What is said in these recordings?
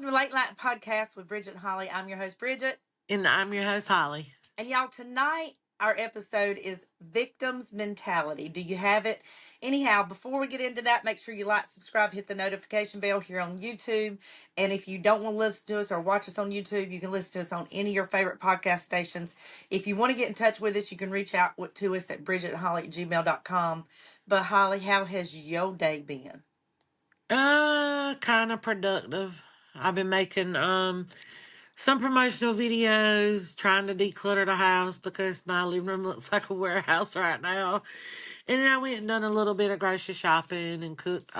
welcome to Late Night Podcast with Bridget and Holly. I'm your host, Bridget. And I'm your host, Holly. And y'all, tonight our episode is Victims Mentality. Do you have it? Anyhow, before we get into that, make sure you like, subscribe, hit the notification bell here on YouTube. And if you don't want to listen to us or watch us on YouTube, you can listen to us on any of your favorite podcast stations. If you want to get in touch with us, you can reach out to us at bridgetandholly@gmail.com. But Holly, how has your day been? Kind of productive. I've been making some promotional videos, trying to declutter the house because my living room looks like a warehouse right now. And then I went and done a little bit of grocery shopping and cooked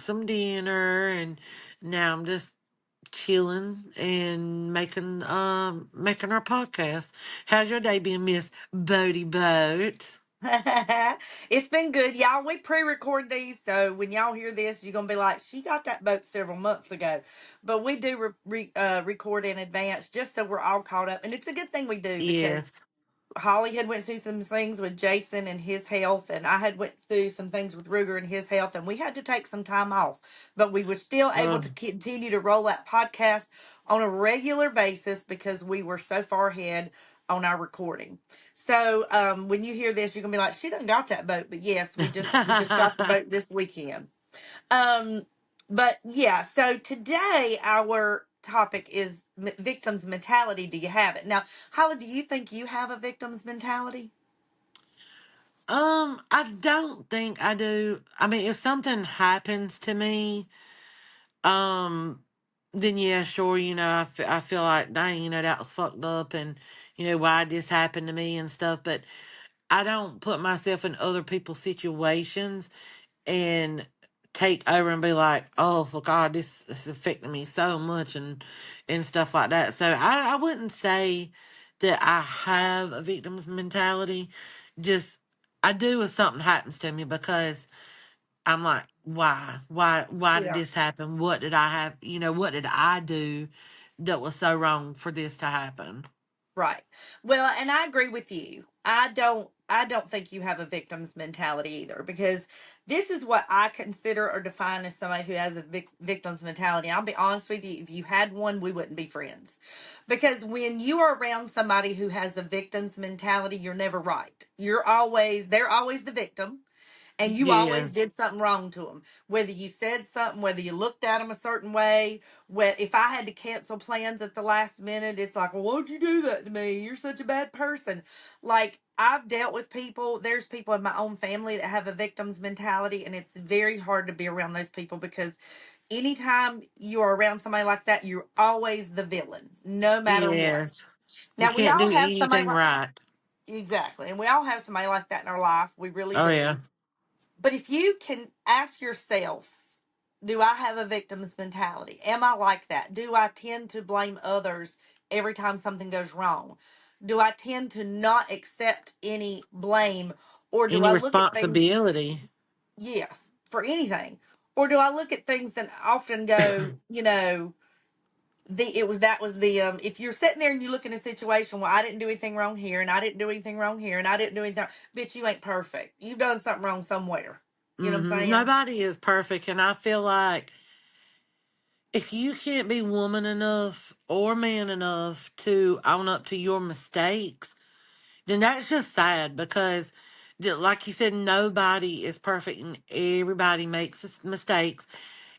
some dinner, and now I'm just chilling and making our podcast. How's your day been, Miss Bodie Boat? It's been good, y'all. We pre-record these, so when y'all hear this, you're gonna be like, "She got that boat several months ago," but we do record in advance just so we're all caught up, and it's a good thing we do because Yes. Holly had went through some things with Jason and his health, and I had went through some things with Ruger and his health, and we had to take some time off, but we were still able Uh, to continue to roll that podcast on a regular basis because we were so far ahead on our recording. So when you hear this, you're gonna be like, "She done got that boat," but yes, we just got the boat this weekend. Um, but yeah, so today our topic is victim's mentality. Do you have it? Now, Holly, do you think you have a victim's mentality? I don't think I do. I mean, if something happens to me, um, then yeah, sure, I feel like, dang, that was fucked up, and, why this happened to me and stuff, but I don't put myself in other people's situations and take over and be like, oh, well, God, this is affecting me so much, and stuff like that. So I wouldn't say that I have a victim's mentality. Just I do if something happens to me, because I'm like, why did Yeah. this happen? What did I have? What did I do that was so wrong for this to happen? Right. Well, and I agree with you. I don't think you have a victim's mentality either because this is what I consider or define as somebody who has a victim's mentality. I'll be honest with you, if you had one, we wouldn't be friends. Because when you are around somebody who has a victim's mentality, you're never right. They're always the victim, and you always Yes. did something wrong to them. Whether you said something, whether you looked at them a certain way, if I had to cancel plans at the last minute, it's like, well, why'd you do that to me? You're such a bad person. Like, I've dealt with people, there's people in my own family that have a victim's mentality, and it's very hard to be around those people because anytime you are around somebody like that, you're always the villain, no matter what. Yes. You Now, we can't do all have somebody anything like, right. exactly, and we all have somebody like that in our life. We really Oh, yeah. do. But if you can ask yourself, do I have a victim's mentality? Am I like that? Do I tend to blame others every time something goes wrong? Do I tend to not accept any blame? Or do Any I look at things, responsibility. yes, for anything? Or do I look at things and often go, if you're sitting there and you look in a situation, well, I didn't do anything wrong here, and I didn't do anything wrong here, and I didn't do anything, bitch, you ain't perfect. You've done something wrong somewhere. You know what I'm saying? Nobody is perfect, and I feel like if you can't be woman enough or man enough to own up to your mistakes, then that's just sad, because, like you said, nobody is perfect, and everybody makes mistakes.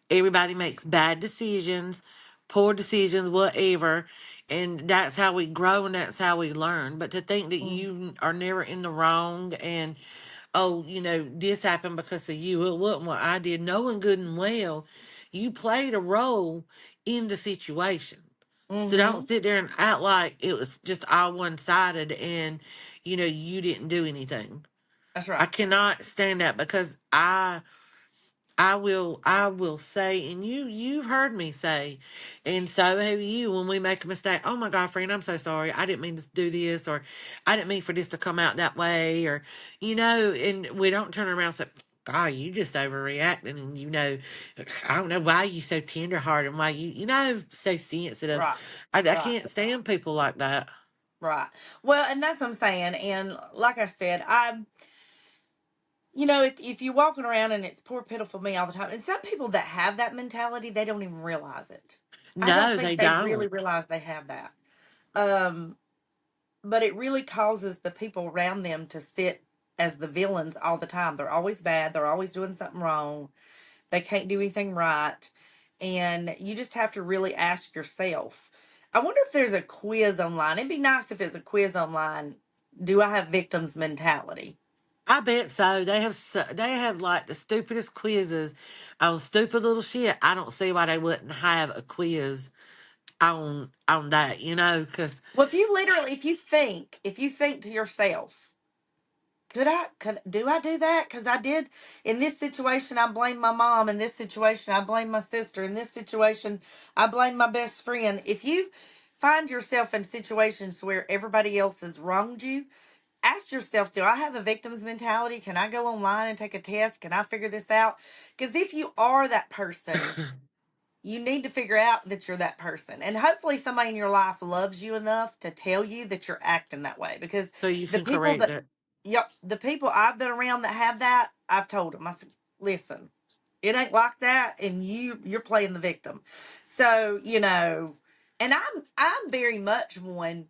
Everybody makes bad decisions, poor decisions, whatever. And that's how we grow, and that's how we learn. But to think that Mm, you are never in the wrong, and, oh, this happened because of you, it wasn't what I did, knowing good and well you played a role in the situation. So don't mm-hmm. sit there and act like it was just all one sided, and you didn't do anything. That's I right. cannot stand that, because I will say, and you've heard me say, and so have you, when we make a mistake, oh my God, friend, I'm so sorry. I didn't mean to do this, or I didn't mean for this to come out that way, or, and we don't turn around and say, God, you just overreacting, and, I don't know why you so tenderhearted, and why so sensitive. Right. I Right. can't stand people like that. Right. Well, and that's what I'm saying. And like I said, if you're walking around and it's poor pitiful me all the time, and some people that have that mentality, they don't even realize it. I don't No, think they they really don't. realize they have that. Um, but it really causes the people around them to sit as the villains all the time. They're always bad. They're always doing something wrong. They can't do anything right. And you just have to really ask yourself. I wonder if there's a quiz online. It'd be nice if it's a quiz online. Do I have victim's mentality? I bet so. They have like the stupidest quizzes on stupid little shit. I don't see why they wouldn't have a quiz on that, because Well, if you think to yourself, do I do that? Because I did in this situation. I blame my mom. In this situation, I blame my sister. In this situation, I blame my best friend. If you find yourself in situations where everybody else has wronged you, ask yourself, do I have a victim's mentality? Can I go online and take a test? Can I figure this out? Because if you are that person, you need to figure out that you're that person. And hopefully somebody in your life loves you enough to tell you that you're acting that way. Because so you the can people correct that, it. yep, the people I've been around that have that, I've told them, I said, listen, it ain't like that. And you're playing the victim. So, and I'm very much one.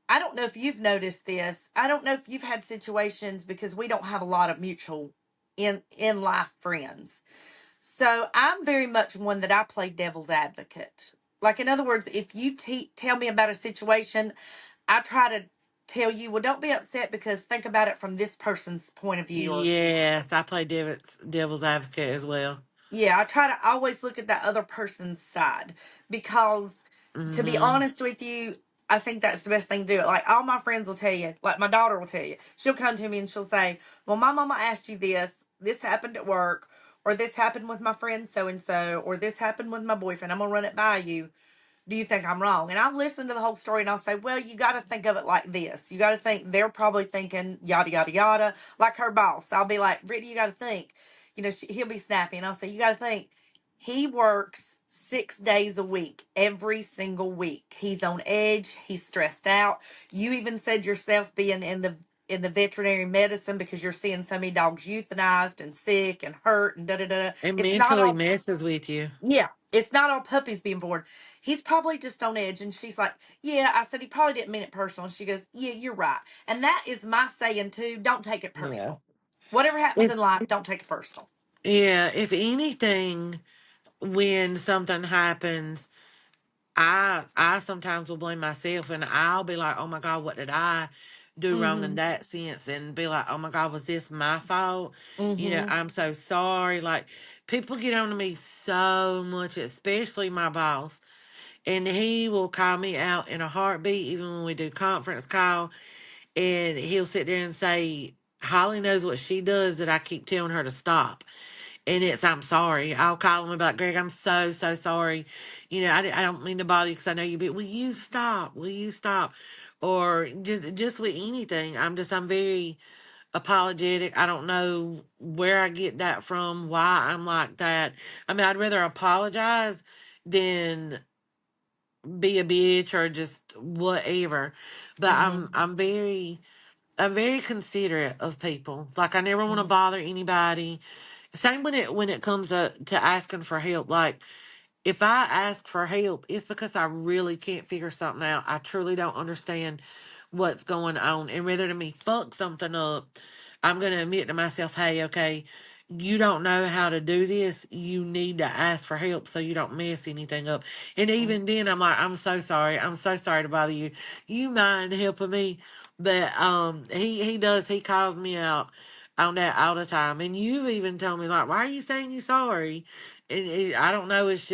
I don't know if you've noticed this. I don't know if you've had situations because we don't have a lot of mutual in life friends. So I'm very much one that I play devil's advocate. Like in other words, if you tell me about a situation, I try to tell you, well, don't be upset because think about it from this person's point of view, or Yes, I play devil's advocate as well. yeah, I try to always look at that other person's side because, to be Hmm. honest with you, I think that's the best thing to do. Like all my friends will tell you, like my daughter will tell you, she'll come to me and she'll say, well, my mama asked you this happened at work, or this happened with my friend so and so, or this happened with my boyfriend. I'm going to run it by you. Do you think I'm wrong? And I'll listen to the whole story and I'll say, well, you got to think of it like this. You got to think they're probably thinking yada, yada, yada. Like her boss. I'll be like, Brittany, you got to think. He'll be snappy. And I'll say, you got to think. He works 6 days a week, every single week. He's on edge. He's stressed out. You even said yourself being in the veterinary medicine because you're seeing so many dogs euthanized and sick and hurt and da da da. It It's not mentally all messes with you. yeah, it's not all puppies being born. He's probably just on edge. And she's like, yeah, I said he probably didn't mean it personal. And she goes, yeah, you're right. And that is my saying too. Don't take it Yeah. personal. Whatever happens If in life, don't take it personal. if anything, when something happens, I sometimes will blame myself, and I'll be like, oh my God, what did I do wrong in Mm-hmm. that sense? And be like, oh my God, was this my fault? Mm-hmm. I'm so sorry. Like, people get on to me so much, especially my boss, and he will call me out in a heartbeat, even when we do conference call, and he'll sit there and say, Holly knows what she does that I keep telling her to stop. And I'm sorry. I'll call him about Greg. I'm so, so sorry. I don't mean to bother you because I know you, but will you stop? Will you stop? Or just with anything. I'm very apologetic. I don't know where I get that from, why I'm like that. I mean, I'd rather apologize than be a bitch or just whatever. But Mm-hmm. I'm very considerate of people. Like, I never want to Mm-hmm. bother anybody. Same when it comes to asking for help. Like, if I ask for help, it's because I really can't figure something out. I truly don't understand what's going on. And rather than me fuck something up, I'm going to admit to myself, hey, okay, you don't know how to do this. You need to ask for help so you don't mess anything up. And even then, I'm like, I'm so sorry. I'm so sorry to bother you. You mind helping me? But he does. He calls me out on that all the time. And you've even told me, like, why are you saying you sorry? I don't know. It's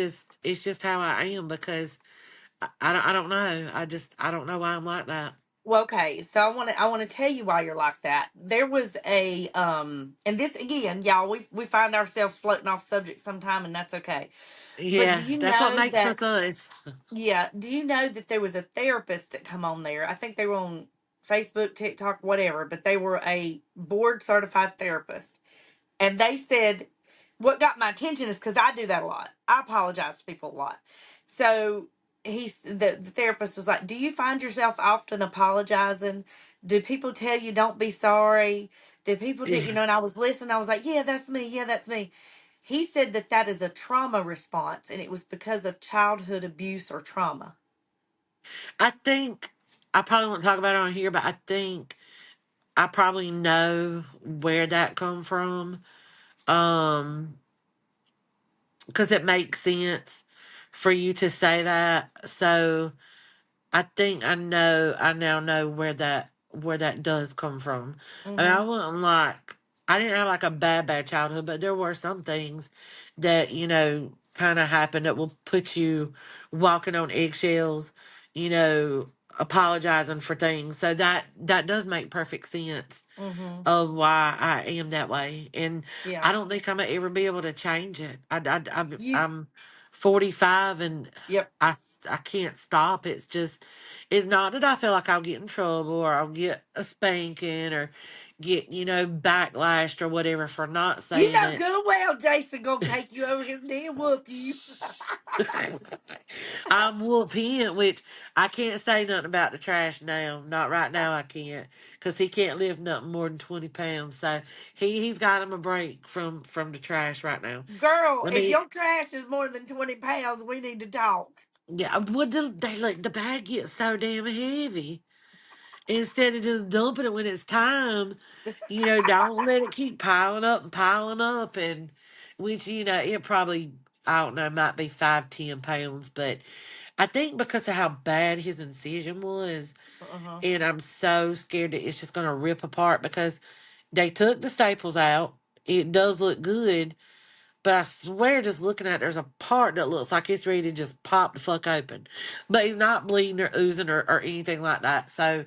just how I am because I don't know. I don't know why I'm like that. Well, okay, so I want to tell you why you're like that. There was and this again, y'all, we find ourselves floating off subject sometime, and that's okay. But do Yeah, you that's what know makes that us us. Yeah. Do you know that there was a therapist that come on there? I think they were on Facebook, TikTok, whatever, but they were a board certified therapist. And they said, what got my attention is because I do that a lot. I apologize to people a lot. So the therapist was like, do you find yourself often apologizing? Do people tell you don't be sorry? Did people tell Yeah. you know? And I was listening. I was like, yeah, that's me. Yeah, that's me. He said that that is a trauma response, and it was because of childhood abuse or trauma. I think I probably won't talk about it on here, but I think I probably know where that come from. Um, because it makes sense for you to say that. So I think I now know where that does come from. I mean, Mm-hmm. I wasn't like I didn't have like a bad childhood, but there were some things that, kind of happened that will put you walking on eggshells, you know, apologizing for things. So that does make perfect sense Mm-hmm. of why I am that way, and Yeah. I don't think I'm gonna ever be able to change it. You. I'm 45, and Yep. I can't stop. It's not that I feel like I'll get in trouble or I'll get a spanking or get backlashed or whatever for not You saying know it. good well Jason gonna take you over his knee and whoop you. I'm whooping, which I can't say nothing about the trash now. Not right now, I can't, because he can't lift nothing more than 20 pounds. So he's got him a break from the trash right now. Girl, I if mean, your trash is more than 20 pounds, we need to talk. yeah, would they like the bag gets so damn heavy? Instead of just dumping it when it's time, don't let it keep piling up, and which it probably, I don't know, might be 5-10 pounds, but I think because of how bad his incision was, Uh-huh. and I'm so scared that it's just gonna rip apart because they took the staples out. It does look good, but I swear, just looking at it, there's a part that looks like it's ready to just pop the fuck open, but he's not bleeding or oozing or anything like that. So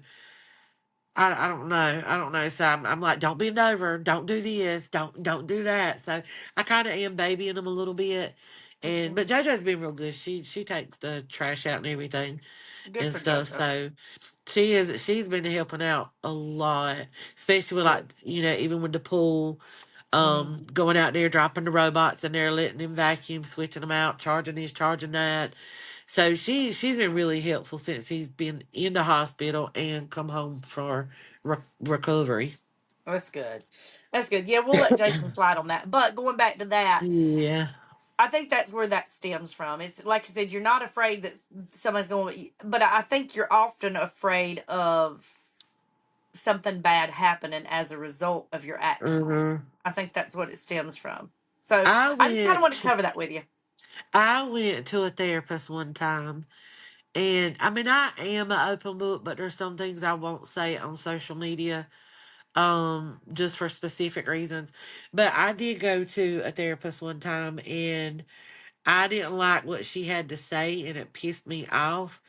I don't know. I don't know. So I'm like, don't bend over. Don't do this. Don't do that. So I kind of am babying him a little bit. And Mm-hmm. but JoJo's been real good. She takes the trash out and everything Good and for stuff. JoJo. So she's been helping out a lot, especially with, like, Good. even with the pool, Mm-hmm. going out there, dropping the robots in there, letting him vacuum, switching them out, charging this, charging that. So she's been really helpful since he's been in the hospital and come home for recovery. That's good. That's good. Yeah, we'll let Jason slide on that. But going back to that, Yeah. I think that's where that stems from. It's like I said, you're not afraid that somebody's going, but I think you're often afraid of something bad happening as a result of your actions. hmm I think that's what it stems from. So I I just kind of went wanted to cover that with you. I went to a therapist one time, and I mean, I am an open book, but there's some things I won't say on social media, just for specific reasons. But I did go to a therapist one time, and I didn't like what she had to say, and it pissed me off,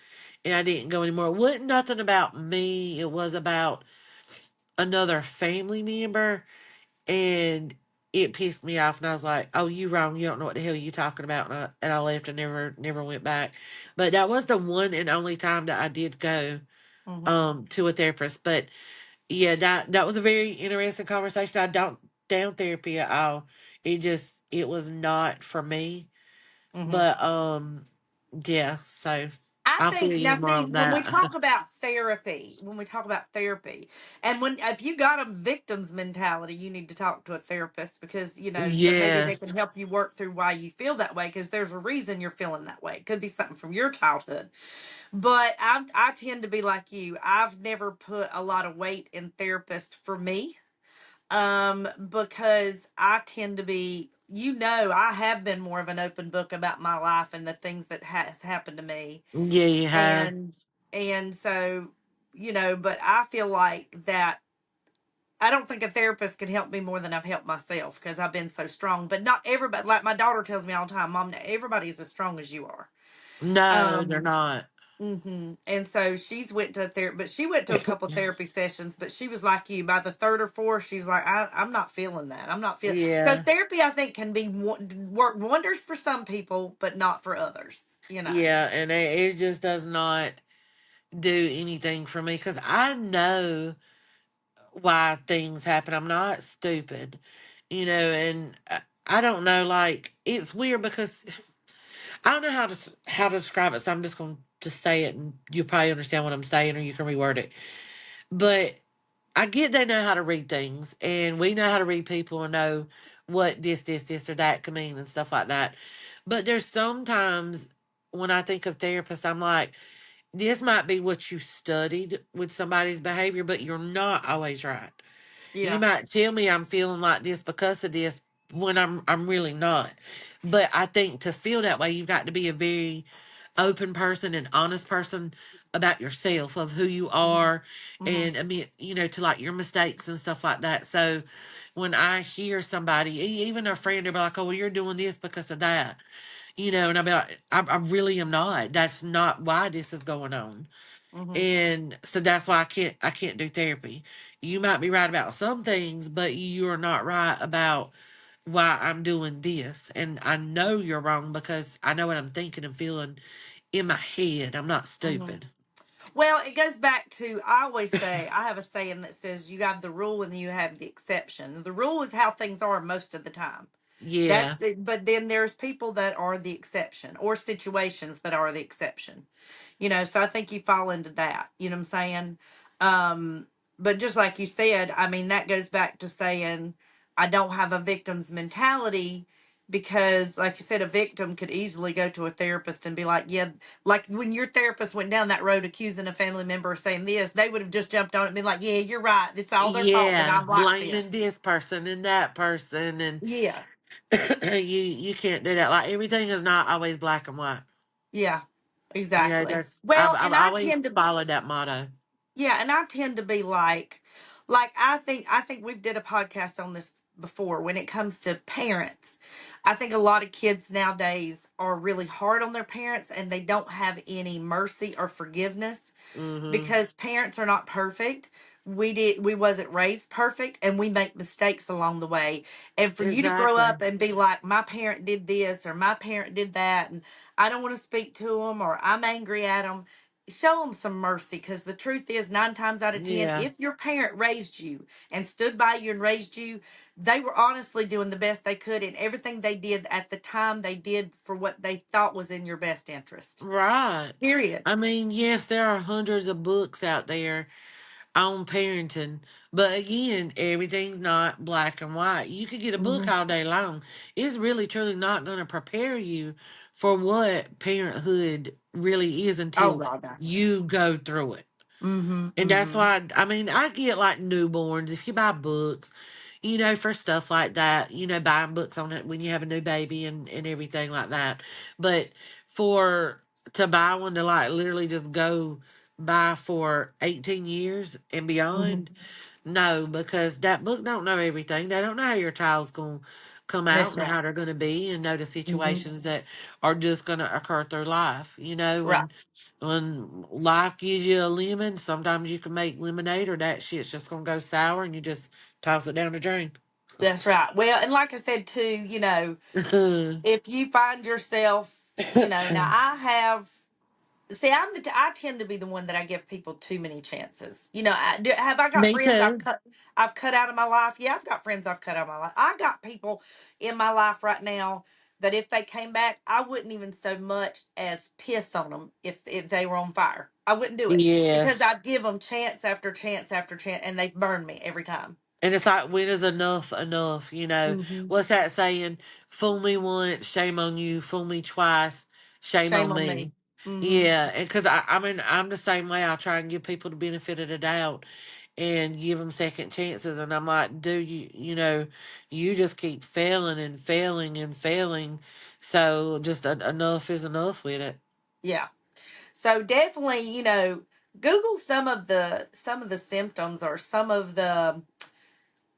and I didn't go anymore. It wasn't nothing about me. It was about another family member, and it pissed me off. And I was like, "Oh, you wrong. You don't know what the hell you talking about." And I left and never went back. But that was the one and only time that I did go Mm-hmm. to a therapist. But yeah, that was a very interesting conversation. I don't down therapy at all. It was not for me. Mm-hmm. But yeah, so I I feel think you now, more see, on when we that. talk about therapy, and when if you got a victim's mentality, you need to talk to a therapist because that maybe they can Yes. help you work through why you feel that way because there's a reason you're feeling that way. It could be something from your childhood, but I tend to be like you. I've never put a lot of weight in therapist for me, because I tend to be. I have been more of an open book about my life and the things that has happened to me Yeah, you have. and so but I feel like that I don't think a therapist can help me more than I've helped myself because I've been so strong, but not everybody, like my daughter tells me all the time, Mom, everybody's as strong as you are. No, they're um not. and so she's went to a therapy, but she went to a couple therapy sessions, but she was like you, by the third or fourth she's like, I'm not feeling that, I'm not feeling. So Yeah. therapy I think can be work wonders for some people but not for others. Yeah, and it just does not do anything for me because I know why things happen. I'm not stupid, and I don't know. Like, it's weird because I don't know how to describe it. So I'm just going to say it, and you'll probably understand what I'm saying, or you can reword it. But I get they know how to read things, and we know how to read people and know what this, or that can mean and stuff like that. But there's sometimes when I think of therapists, I'm like, this might be what you studied with somebody's behavior, but you're not always right. You Yeah. might tell me I'm feeling like this because of this when I'm really not. But I think to feel that way, you've got to be a very open person and honest person about yourself, of who you Hmm. are, Hmm. and admit, to like your mistakes and stuff like that. So when I hear somebody, even a friend, they'll be like, "Oh, well, you're doing this because of that," and I'll be like, I really am not. That's not why this is going on. Hmm. And so that's why I can't do therapy. You might be right about some things, but you're not right about why I'm doing this. And I know you're wrong because I know what I'm thinking and feeling in my head. I'm not Hmm. stupid. Well, it goes back to, I always say, I have a saying that says you have the rule and you have the exception. The rule is how things are most of the time. Yeah, That's it. But then there's people that are the exception, or situations that are the exception. So I think you fall into that. You know what I'm saying? Um, but just like you said, I mean, that goes back to saying I don't have a victim's mentality, because like you said, a victim could easily go to a therapist and be like, yeah, like when your therapist went down that road accusing a family member of saying this, they would have just jumped on it and been like, yeah, you're right, it's all their fault that yeah, I'm like this. blaming this person and that person, and Yeah. you can't do that. Like everything is not always black and white. Yeah, exactly. That's I've Well, I've and I always tend to, followed that motto. yeah, and I tend to be like I think we've did a podcast on this before when it comes to parents. I think a lot of kids nowadays are really hard on their parents, and they don't have any mercy or forgiveness, Mm-hmm. because parents are not perfect. We wasn't raised perfect, and we make mistakes along the way. And for you to grow Exactly. up and be like, my parent did this or my parent did that, and I don't want to speak to them, or I'm angry at them, show them some mercy, because the truth is, 9 times out of 10, Yeah. if your parent raised you and stood by you and raised you, they were honestly doing the best they could, and everything they did at the time, they did for what they thought was in your best interest. Right. Period. I mean, yes, there are hundreds of books out there on parenting, but again, everything's not black and white. You could get a book Hmm. all day long. It's really truly not going to prepare you for what parenthood really is Oh until God, no. you go through it. Mm-hmm. And that's Mm-hmm. why, I mean, I get like newborns, if you buy books, for stuff like that, buying books on it when you have a new baby and everything like that. But for to buy one to like literally just go buy for 18 years and Mm-hmm. beyond, no, because that book don't know everything. They don't know how your child's going to come out That's and right. how they're going to be and know the Mm-hmm. situations that are just going to occur through life. Right. When life gives you a lemon, sometimes you can make lemonade or that shit's just going to go sour and you just toss it down the drain. That's right. Well, and like I said too, if you find yourself, now I have. See, I tend to be the one that I give people too many chances. Have I got Me friends too. I've cut out of my life? Yeah, I've got friends I've cut out of my life. I got people in my life right now that if they came back, I wouldn't even so much as piss on them if they were on fire. I wouldn't do it, because Yes. I'd give them chance after chance after chance, and they burn me every time. And it's like, when is enough enough? Hmm. What's that saying? Fool me once, shame on you. Fool me twice, shame Shame on on me. me. Hmm. Yeah, and because I mean, I'm the same way. I try and give people the benefit of the doubt and give them second chances. And I'm like, do you just keep failing and failing and failing. So just enough is enough with it. Yeah. So definitely, Google some of the symptoms, or some of the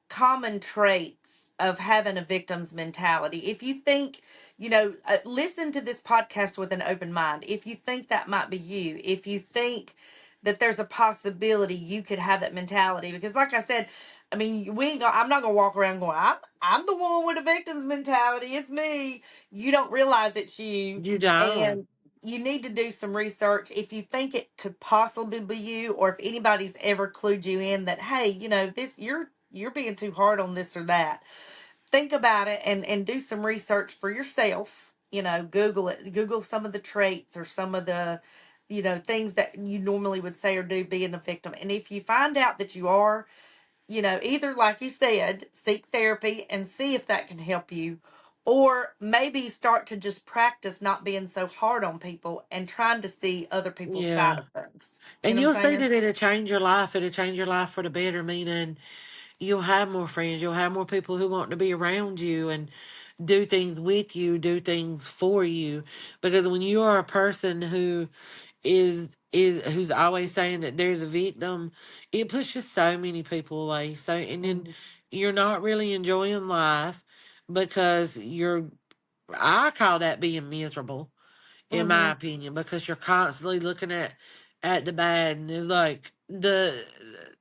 common traits of having a victim's mentality. If you think, listen to this podcast with an open mind. If you think that might be you, if you think that there's a possibility you could have that mentality, because like I said, I mean, I'm not gonna walk around going, I'm the one with a victim's mentality. It's me. You don't realize it's you, You don't. and you need to do some research if you think it could possibly be you, or if anybody's ever clued you in that, hey, this, you're being too hard on this or that. Think about it, and do some research for yourself. Google it. Google some of the traits, or some of the things that you normally would say or do being a victim. And if you find out that you are, either like you said, seek therapy and see if that can help you, or maybe start to just practice not being so hard on people and trying to see other people's side Yeah. of things. You And know what you'll I'm see saying? that it'll change your life. It'll change your life for the better, meaning you'll have more friends. You'll have more people who want to be around you and do things with you, do things for you. Because when you are a person who is who's always saying that they're the victim, it pushes so many people away. So and then Mhm. you're not really enjoying life because you're I call that being miserable, in my Mhm. opinion, because you're constantly looking at the bad, and it's like the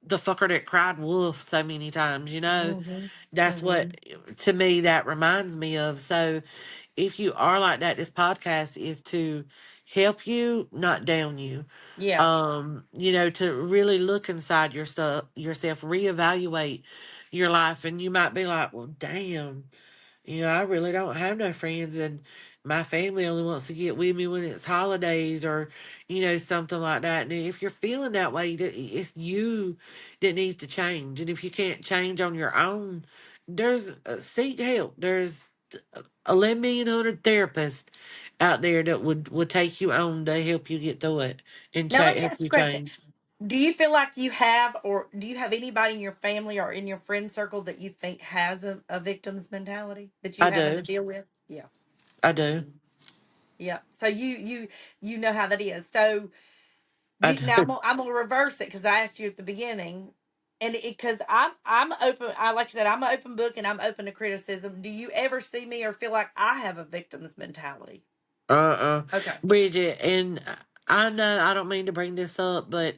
fucker that cried wolf so many times, Mhm. that's what Mhm. to me that reminds me of. So if you are like that, this podcast is to help you, not down you. Yeah. To really look inside yourself, reevaluate your life, and you might be like, well, damn, I really don't have no friends, and my family only wants to get with me when it's holidays or, something like that. And if you're feeling that way, it's you that needs to change. And if you can't change on your own, there's seek help. There's 11 million therapists out there that would take you on to help you get through it and Now let me help ask you you a question. change. Do you feel like you have, or do you have anybody in your family or in your friend circle that you think has a victim's mentality that you I having to do. deal with? Yeah. I do. Yeah. So you know how that is. So I now do. I'm gonna reverse it because I asked you at the beginning, and because I'm open. I like I said, I'm an open book and I'm open to criticism. Do you ever see me or feel like I have a victim's mentality? Uh-uh. Okay. Bridget, and I know I don't mean to bring this up, but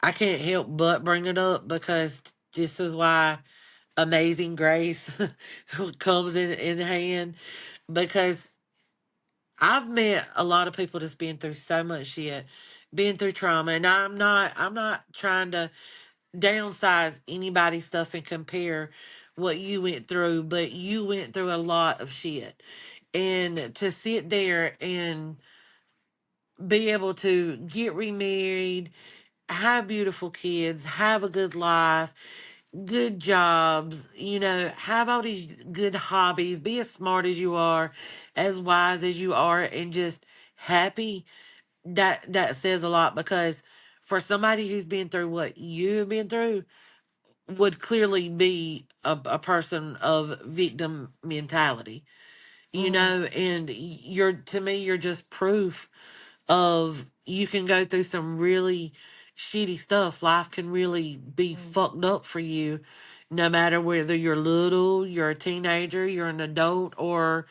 I can't help but bring it up because this is why Amazing Grace comes in hand. Because I've met a lot of people that's been through so much shit, been through trauma, and I'm not trying to downsize anybody's stuff and compare what you went through, but you went through a lot of shit. And to sit there and be able to get remarried, have beautiful kids, have a good life, good jobs, have all these good hobbies, be as smart as you are, as wise as you are, and just happy, that says a lot. Because for somebody who's been through what you've been through, would clearly be a person of victim mentality, Mm-hmm. and you're to me, you're just proof of you can go through some really shitty stuff. Life can really be fucked up for you, no matter whether you're little, you're a teenager, you're an adult, or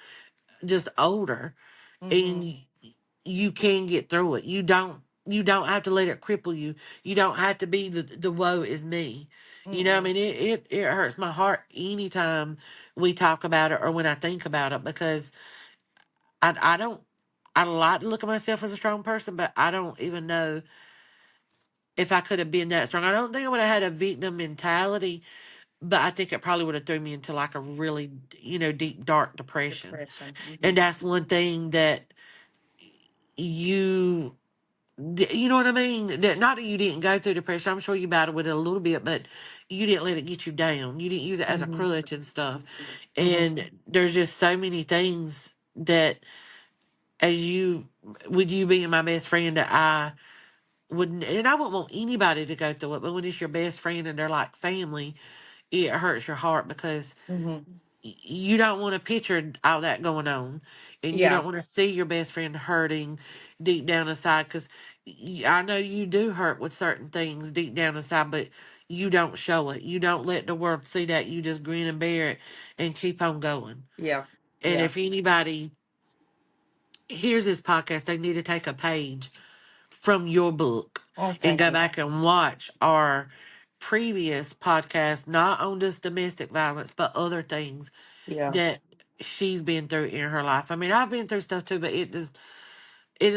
just older. Mm-hmm. And you can get through it. You don't have to let it cripple you. You don't have to be the woe is me. I Mm-hmm. mean, it hurts my heart anytime we talk about it or when I think about it, because I don't I like to look at myself as a strong person, but I don't even know if I could have been that strong. I don't think I would have had a victim mentality, but I think it probably would have threw me into like a really, deep, dark depression. Depression. Mm-hmm. And that's one thing that you, you know what I mean? That not that you didn't go through depression. I'm sure you battled with it a little bit, but you didn't let it get you down. You didn't use it as a Mm-hmm. crutch and stuff. Mm-hmm. And there's just so many things that, as you, with you being my best friend, that I wouldn't, and I wouldn't want anybody to go through it, but when it's your best friend and they're like family, it hurts your heart because Mm-hmm. you don't want to picture all that going on, and you Yeah. don't want to see your best friend hurting deep down inside. Because I know you do hurt with certain things deep down inside, but you don't show it. You don't let the world see that. You just grin and bear it and keep on going. Yeah. And Yeah. if anybody hears this podcast, they need to take a page from your book Oh, and thank go you. back and watch our previous podcast, not on just domestic violence, but other things Yeah. that she's been through in her life. I mean, I've been through stuff too, but it does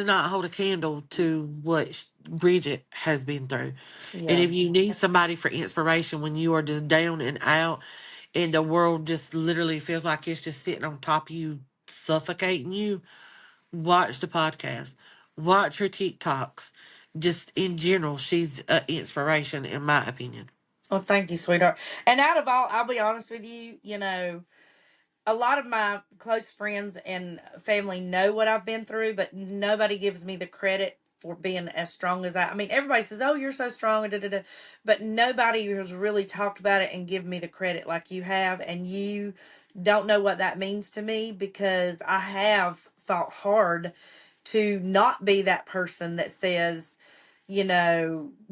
not hold a candle to what Bridget has been through. And Yeah. if you need somebody for inspiration when you are just down and out, and the world just literally feels like it's just sitting on top of you, suffocating you, watch the podcast, watch her TikToks. Just in general, she's an inspiration, in my opinion. Well, thank you, sweetheart. And out of all, I'll be honest with you, a lot of my close friends and family know what I've been through, but nobody gives me the credit for being as strong as I mean, everybody says, "Oh, you're so strong," da, da, da, but nobody has really talked about it and give me the credit like you have. And you don't know what that means to me because I have fought hard to not be that person that says,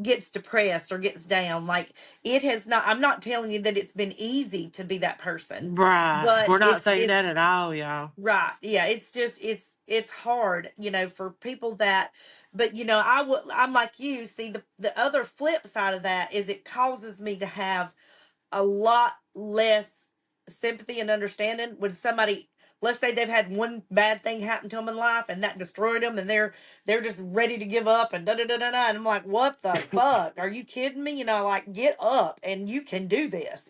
gets depressed or gets down. Like it has not, I'm not telling you that it's been easy to be that person, Right. but We're not saying it's that at all, y'all. right. Yeah. It's just, it's hard, for people that, but I'm like you, see the other flip side of that is it causes me to have a lot less sympathy and understanding when somebody, let's say they've had one bad thing happen to them in life and that destroyed them and they're just ready to give up and da da da da da, and I'm like, what the fuck, are you kidding me? Like, get up and you can do this.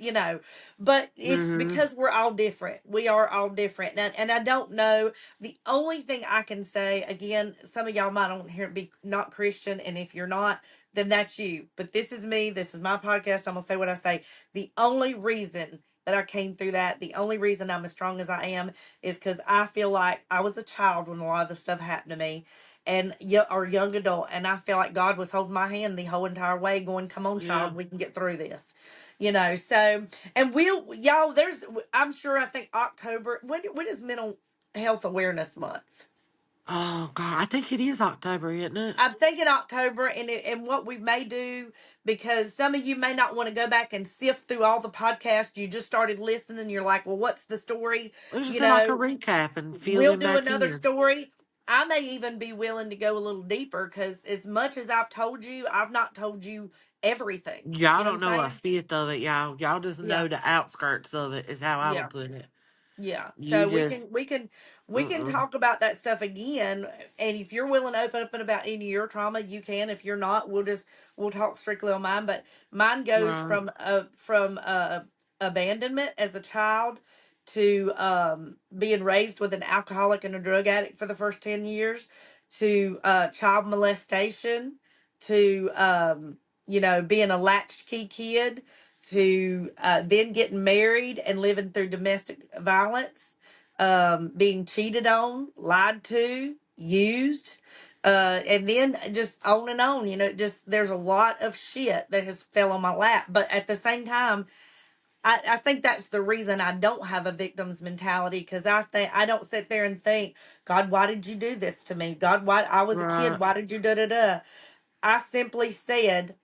But it's Mm-hmm. because we're all different. We are all different. And I don't know, the only thing I can say, again, some of y'all might on here be not Christian, and if you're not, then that's you. But this is me. This is my podcast. I'm gonna say what I say. The only reason that I came through that, the only reason I'm as strong as I am, is because I feel like I was a child when a lot of the stuff happened to me, and or young adult, and I feel like God was holding my hand the whole entire way, going, "Come on, Yeah. child, we can get through this." So, and y'all, I'm sure, I think October. When is Mental Health Awareness Month? Oh God, I think it is October, isn't it? I'm thinking October, and what we may do, because some of you may not want to go back and sift through all the podcasts you just started listening. You're like, well, what's the story? Let's just You do like a know, recap and fill we'll them do back another in. story. I may even be willing to go a little deeper because as much as I've told you, I've not told you everything. Y'all You know what don't I'm know a saying? fifth of it, y'all. Y'all just Yeah, know the outskirts of it. Is how I yeah. would put it. Yeah, You so we can just, we can we can mm-mm. talk about that stuff again, and if you're willing to open up and about any of your trauma, you can. If you're not, we'll talk strictly on mine. But mine goes Right. from abandonment as a child to being raised with an alcoholic and a drug addict for the first 10 years, to child molestation, to being a latchkey kid, to then getting married and living through domestic violence, being cheated on, lied to, used, and then just on and on. Just there's a lot of shit that has fell on my lap. But at the same time, I think that's the reason I don't have a victim's mentality, because I think I don't sit there and think, God, why did you do this to me? God, why I was a kid? Right. Why did you da da da? I simply said,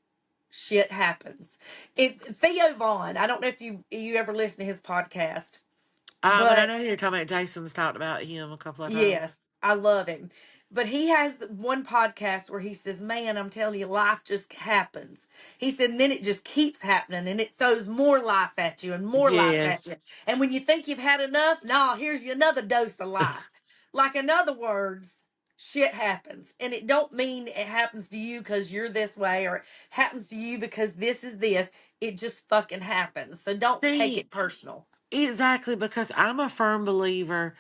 shit happens. Theo Vaughn. I don't know if you ever listen to his podcast, But I but know you're talking about Jason's talked about him a couple of times. yes, I love him. But he has one podcast where he says, "Man, I'm telling you, life just happens." He said, and then it just keeps happening, and it throws more life at you and more life at Yes. you. And when you think you've had enough, no, here's you another dose of life. Like, in other words, shit happens, and it don't mean it happens to you because you're this way, or it happens to you because this is this. It just fucking happens. So don't take See, it personal. exactly, because I'm a firm believer.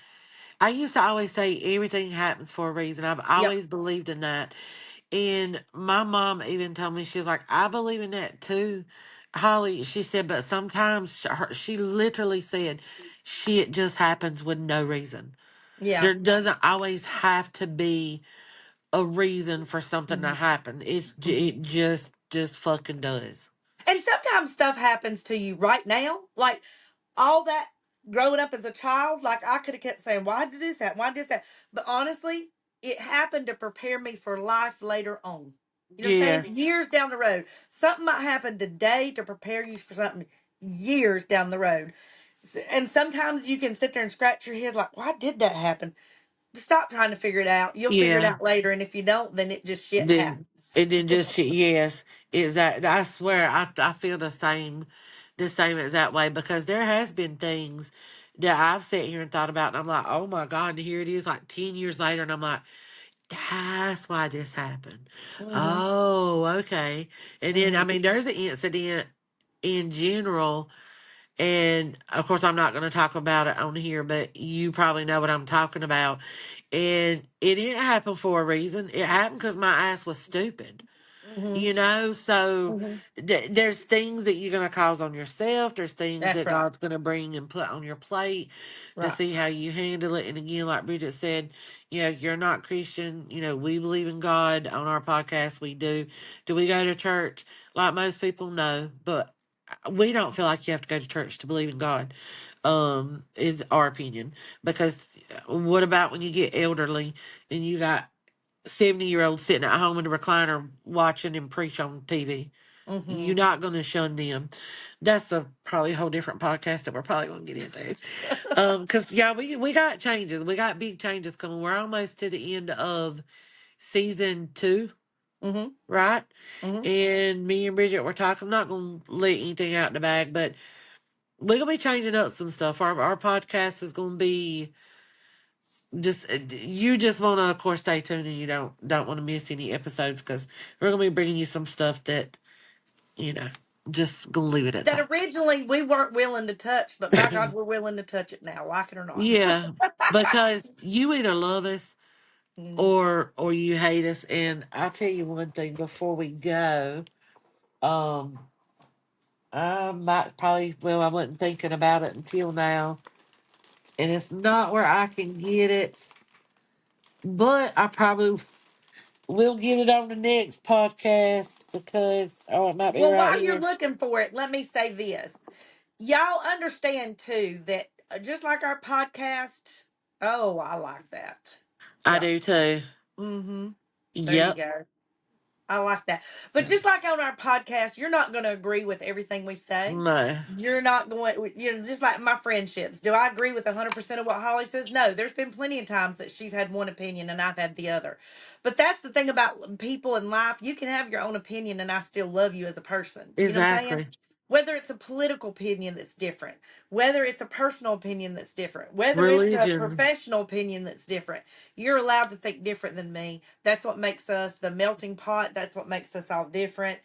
I used to always say everything happens for a reason. I've Yep. always believed in that. And my mom even told me, she's like, I believe in that too, Holly. She said, but sometimes she literally said, shit just happens with no reason. Yeah. There doesn't always have to be a reason for something to Mhm. happen. It just fucking does. And sometimes stuff happens to you right now. Like all that growing up as a child, like I could have kept saying, why did this happen? Why did this happen? But honestly, it happened to prepare me for life later on. You know what I'm saying? Yes. Years down the road. Something might happen today to prepare you for something years down the road. And sometimes you can sit there and scratch your head like, why did that happen? Stop trying to figure it out. You'll figure it Yeah. out later. And if you don't, then it just shit Then happens. and then just yes, is that I swear I feel the same as that way, because there has been things that I've sat here and thought about, and I'm like, oh my God, and here it is like 10 years later, and I'm like, that's why this happened. Hmm. Oh, okay. And then I Hmm. mean, there's an incident in general, and of course I'm not going to talk about it on here, but you probably know what I'm talking about. And it didn't happen for a reason. It happened because my ass was stupid. Mhm. you know. So Mhm. there's things that you're going to cause on yourself. There's things That's that right. God's going to bring and put on your plate to Right. see how you handle it. And again, like Bridget said, you're not Christian. We believe in God on our podcast. We do. Do we go to church like most people? No, but we don't feel like you have to go to church to believe in God. Is our opinion, because what about when you get elderly and you got 70-year-olds sitting at home in a recliner watching him preach on TV? You're Mhm. not going to shun them. That's probably a whole different podcast that we're probably going to get into. Because yeah, we got changes. We got big changes coming. We're almost to the end of season 2, Mhm. right? Mhm. And me and Bridget were talking. I'm not going to let anything out in the bag, but we're going to be changing up some stuff. Our podcast is going to be just you just want to, of course, stay tuned, and you don't want to miss any episodes, because we're going to be bringing you some stuff that you know just gonna leave it at That that. originally we weren't willing to touch, but by God, we're willing to touch it now, like it or not. Yeah, because you either love us Mhm. or you hate us. And I'll tell you one thing before we go. Um, I might probably, well, I wasn't thinking about it until now, and it's not where I can get it, but I probably will get it on the next podcast, because it might be Well, right while you're here. looking for it, let me say this. Y'all understand too that just like our podcast, oh, I like that. I Yeah. do too. Mm-hmm. There you Yep. go. I like that. But just like on our podcast, you're not going to agree with everything we say. No. You're not going, just like my friendships. Do I agree with 100% of what Holly says? No. There's been plenty of times that she's had one opinion and I've had the other. But that's the thing about people in life. You can have your own opinion and I still love you as a person. You know what I'm saying? Exactly. Whether it's a political opinion that's different, whether it's a personal opinion that's different, whether it's a Religion. professional opinion that's different, you're allowed to think different than me. That's what makes us the melting pot. That's what makes us all different.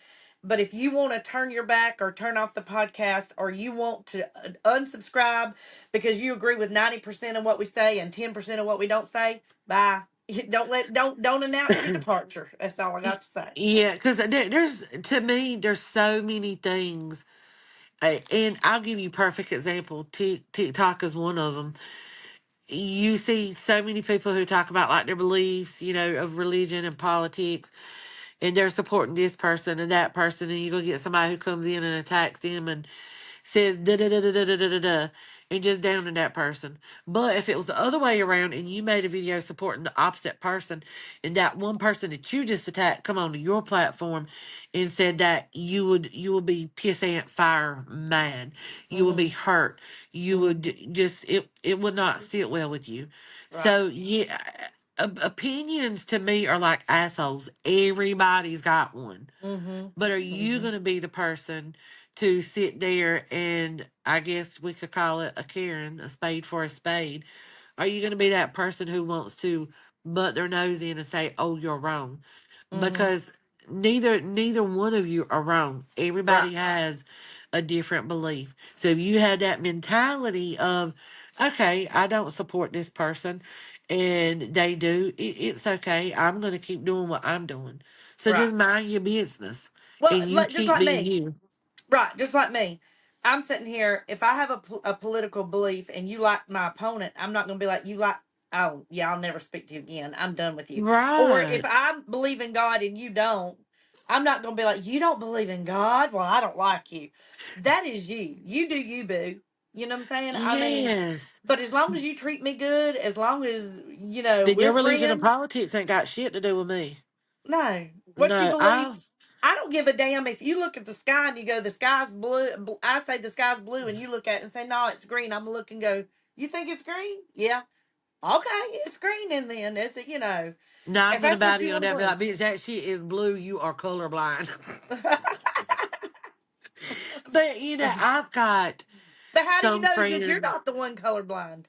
But if you want to turn your back or turn off the podcast, or you want to unsubscribe because you agree with 90% of what we say and 10% of what we don't say, bye. Don't announce your departure. That's all I got to say. Yeah, because there's, to me, there's so many things. And I'll give you a perfect example. TikTok is one of them. You see so many people who talk about like their beliefs, of religion and politics, and they're supporting this person and that person, and you're gonna get somebody who comes in and attacks them and says da da da da da da da da da, and just downing that person. But if it was the other way around and you made a video supporting the opposite person, and that one person that you just attacked come onto your platform and said that, you would be pissant fire mad, you would be Mm-hmm. hurt, you would Mm-hmm. just, it would not sit well with you. Right. So yeah, opinions to me are like assholes. Everybody's got one. Mm-hmm. But are you Mm-hmm. going to be the person to sit there and, I guess we could call it a Karen, a spade for a spade? Are you going to be that person who wants to butt their nose in and say, "Oh, you're wrong"? Mm-hmm. Because neither one of you are wrong. Right. Everybody has a different belief. So if you had that mentality of, okay, I don't support this person, and they do, it's okay. I'm going to keep doing what I'm doing. So Right. just mind your business, Well, and you just keep like being me. you. Right, just like me. I'm sitting here. If I have a political belief and you like my opponent, I'm not going to be like, you like, oh, yeah, I'll never speak to you again. I'm done with you. Or if Right. I believe in God and you don't, I'm not going to be like, you don't believe in God? Well, I don't like you. That is you. You do you, boo. You know what I'm saying? I mean, Yes. but as long as you treat me good, as long as, Then we're your religion and friends, politics ain't got shit to do with me. no. What you No, believe, I don't give a damn if you look at the sky and you go, the sky's blue. I say the sky's blue, and you look at it and say, no, it's green. I'm gonna look and go, you think it's green? Yeah. Okay, it's green, and then it's now I'm if gonna that's what battle you you on want that. Be to like, bitch, that shit is blue. You are colorblind. believe. But I've got But how do you some know that you're friends. not the one colorblind?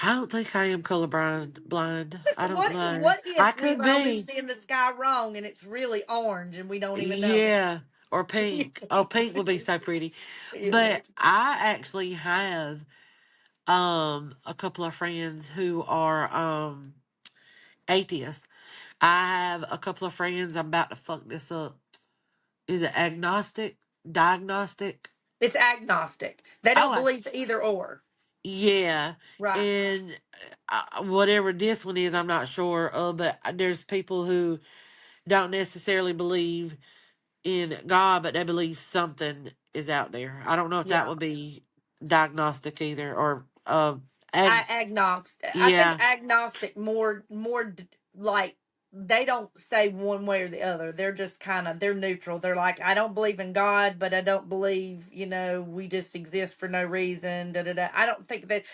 I don't think I am colorblind. Blind. I don't know. What I if we've could all been be. seeing the sky wrong and it's really orange and we don't even know Yeah. Or it? pink. Oh, pink would be so pretty. It But would. I actually have a couple of friends who are atheists. I have a couple of friends. I'm about to fuck this up. Is it agnostic? Diagnostic? It's agnostic. They Oh, don't I believe either or. yeah. Right. And whatever this one is, I'm not sure. But there's people who don't necessarily believe in God, but they believe something is out there. I don't know if that Yeah. would be diagnostic either, or ag. Agnostic. I think Yeah, agnostic like they don't say one way or the other. They're just kind of they're neutral. They're like, I don't believe in God, but I don't believe, we just exist for no reason. Da da da. I don't think that,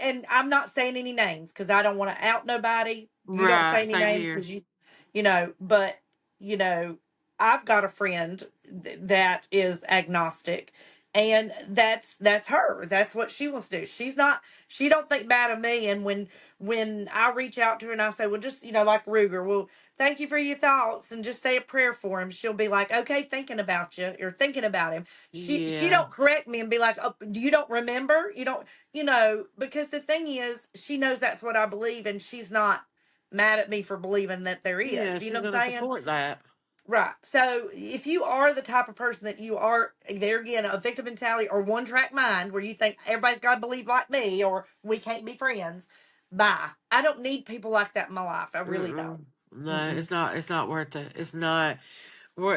and I'm not saying any names because I don't want to out nobody. You don't say right. any Same names here. because but you know, I've got a friend that is agnostic, and that's her. That's what she wants to do. She don't think bad of me. And when I reach out to her and I say, well, just like Ruger, well, thank you for your thoughts and just say a prayer for him, she'll be like, okay, thinking about you or thinking about him. She Yeah, don't correct me and be like, oh, you don't remember, you don't, because the thing is, she knows that's what I believe, and she's not mad at me for believing that there yeah. is. You She's know what gonna I'm saying? support that. Right. So if you are the type of person that you are, there again, a victim mentality or one track mind where you think everybody's got to believe like me or we can't be friends, bye. I don't need people like that in my life. I really don't. Mm-mm. No, Mm-mm. it's not. It's not worth it. It's not.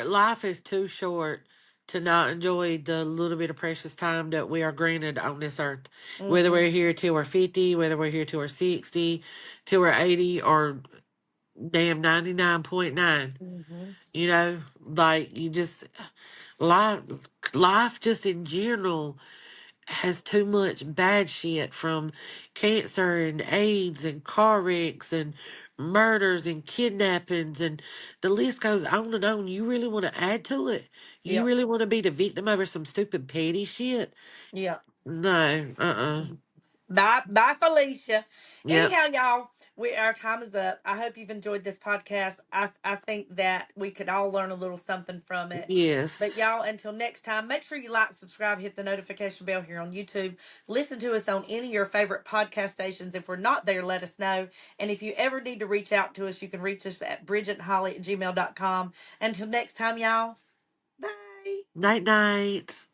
Life is too short to not enjoy the little bit of precious time that we are granted on this earth. Whether Mm-hmm. we're here till we're 50, whether we're here till we're 60, till we're 80, or damn 99.9. Mm-hmm. Like you just life life just in general has too much bad shit, from cancer and AIDS and car wrecks and murders and kidnappings, and the list goes on and on. You really want to add to it? You Yep. really want to be the victim over some stupid petty shit? Yep. No. Bye, bye, Felicia. Yep. Anyhow, y'all, our time is up. I hope you've enjoyed this podcast. I think that we could all learn a little something from it. But Yes. y'all, until next time, make sure you like, subscribe, hit the notification bell here on YouTube. Listen to us on any of your favorite podcast stations. If we're not there, let us know. And if you ever need to reach out to us, you can reach us at bridgetandholly@gmail.com. Until next time, y'all. Bye. Night night.